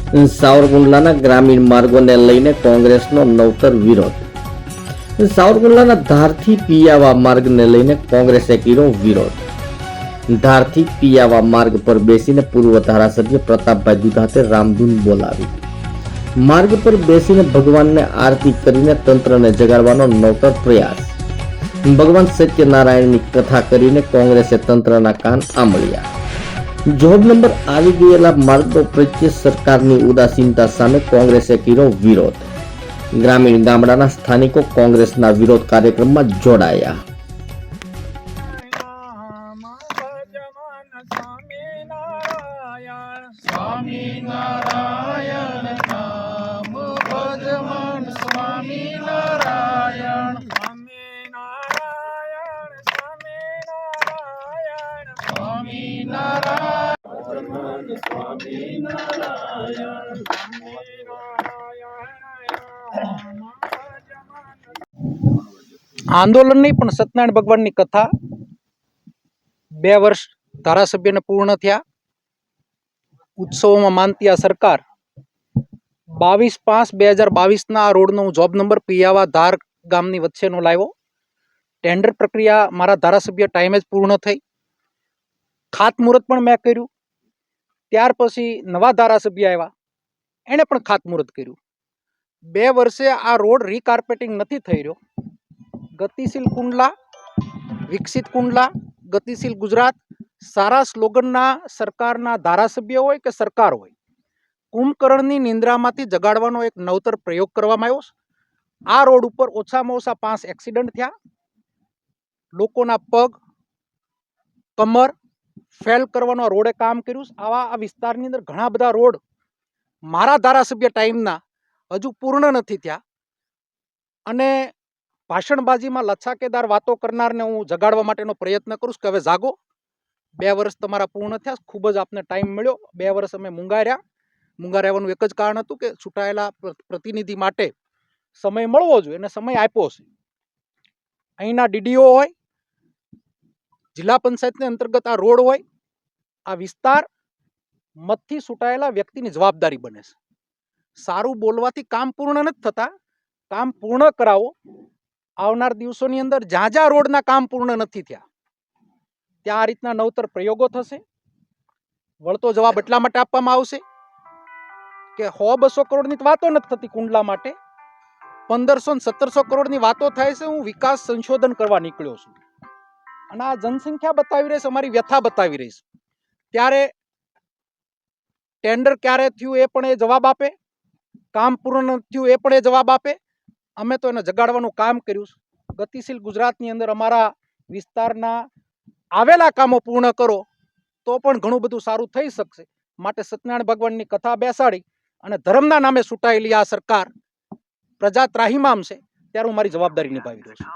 સાવરકુંડલાના ગ્રામીણ માર્ગોને લઈને કોંગ્રેસનો નવતર વિરોધ. સાવરકુંડલાના ધારથી પિયાવા માર્ગને લઈને કોંગ્રેસે કર્યો વિરોધ. ધારથી પિયાવા માર્ગ પર બેસીને પૂર્વ ધારાસભ્ય પ્રતાપભાઈ દુધાતે રામધૂન બોલાવી. માર્ગ પર બેસીને ભગવાનને આરતી કરીને તંત્રને જગાડવાનો નવતર પ્રયાસ. ભગવાન સત્યનારાયણની કથા કરીને કોંગ્રેસે તંત્રના કાન આંબળ્યા. જોબ નંબર આવી ગયેલા માર્ગો પ્રત્યે સરકારની ઉદાસીનતા સામે કોંગ્રેસે કર્યો વિરોધ. ગ્રામીણ ગામડાના સ્થાનિકો કોંગ્રેસના વિરોધ કાર્યક્રમમાં જોડાયા. સ્વામિનારાયણ નામ ભજમન સ્વામિનારાયણ સ્વામિનારાયણ સ્વામિનારાયણ સ્વામિનારાયણ આંદોલન નહીં પણ સત્યનારાયણ ભગવાનની કથા 2 વર્ષ ધારાસભ્યને પૂર્ણ થયા. ઉત્સવોમાં માનતી આ સરકાર 22/5/2022 આ રોડનો જોબ નંબર પિયાવા ધાર ગામની વચ્ચેનો લાવ્યો. ટેન્ડર પ્રક્રિયા મારા ધારાસભ્ય ટાઈમે જ પૂર્ણ થઈ. ખાતમુહૂર્ત પણ મેં કર્યું. ત્યાર પછી નવા ધારાસભ્ય આવ્યા, એણે પણ ખાતમુહૂર્ત કર્યું. 2 વર્ષે આ રોડ રીકાર્પેટિંગ નથી થઈ રહ્યો. ગતિશીલ કુંડલા, વિકસિત કુંડલા, ગતિશીલ ગુજરાત સારા સ્લોગનના સરકારના ધારાસભ્ય હોય કે સરકાર હોય, કુંભકર્ણની નિંદ્રામાંથી જગાડવાનો એક નવતર પ્રયોગ કરવામાં આવ્યો. આ રોડ ઉપર ઓછામાં ઓછા 5 એક્સિડન્ટ થયા. લોકોના પગ, કમર ફેલ કરવાનો રોડે કામ કર્યું. આ વિસ્તારની અંદર ઘણા બધા રોડ મારા ધારાસભ્ય ટાઈમના હજુ પૂર્ણ નથી થયા. અને ભાષણબાજીમાં લચ્છાકેદાર વાતો કરનારને હું જગાડવા માટેનો પ્રયત્ન કરું કે હવે જાગો, 2 વર્ષ તમારા પૂર્ણ થયા, ખૂબ જ આપને ટાઈમ મળ્યો. 2 વર્ષ અમે મૂંગાર્યાનું એક જ કારણ હતું કે ચૂંટાયેલા પ્રતિનિધિ માટે સમય મળવો જોઈએ, એને સમય આપ્યો છે. અહીંના ડીડીઓ હોય, જિલ્લા પંચાયતને અંતર્ગત આ રોડ હોય, આ વિસ્તાર મતથી ચૂંટાયેલા વ્યક્તિની જવાબદારી બને છે. સારું બોલવાથી કામ પૂર્ણ નથી થતા, કામ પૂર્ણ કરાવો. આવનાર દિવસોની અંદર જ્યાં રોડના કામ પૂર્ણ નથી થયા ત્યાં આ રીતના નવતર પ્રયોગો થશે. વળતો જવાબ એટલા માટે આપવામાં આવશે કે 100-200 કરોડની વાતો નથી થતી કુંડલા માટે, 1500-1700 કરોડની વાતો થાય છે. હું વિકાસ સંશોધન કરવા નીકળ્યો છું અને આ જનસંખ્યા બતાવી રહી છે, અમારી વ્યથા બતાવી રહી છે. ત્યારે ટેન્ડર ક્યારે થયું એ પણ એ જવાબ આપે, કામ પૂર્ણ થયું એ પણ એ જવાબ આપે. અમે તો એને જગાડવાનું કામ કર્યું. ગતિશીલ ગુજરાતની અંદર અમારા વિસ્તારના આવેલા કામો પૂર્ણ કરો તો પણ ઘણું બધું સારું થઈ શકશે. માટે સત્યનારાયણ ભગવાનની કથા બેસાડી અને ધર્મના નામે છૂટાયેલી આ સરકાર પ્રજા ત્રાહિમામ છે, ત્યારે હું મારી જવાબદારી નિભાવી રહ્યો છું.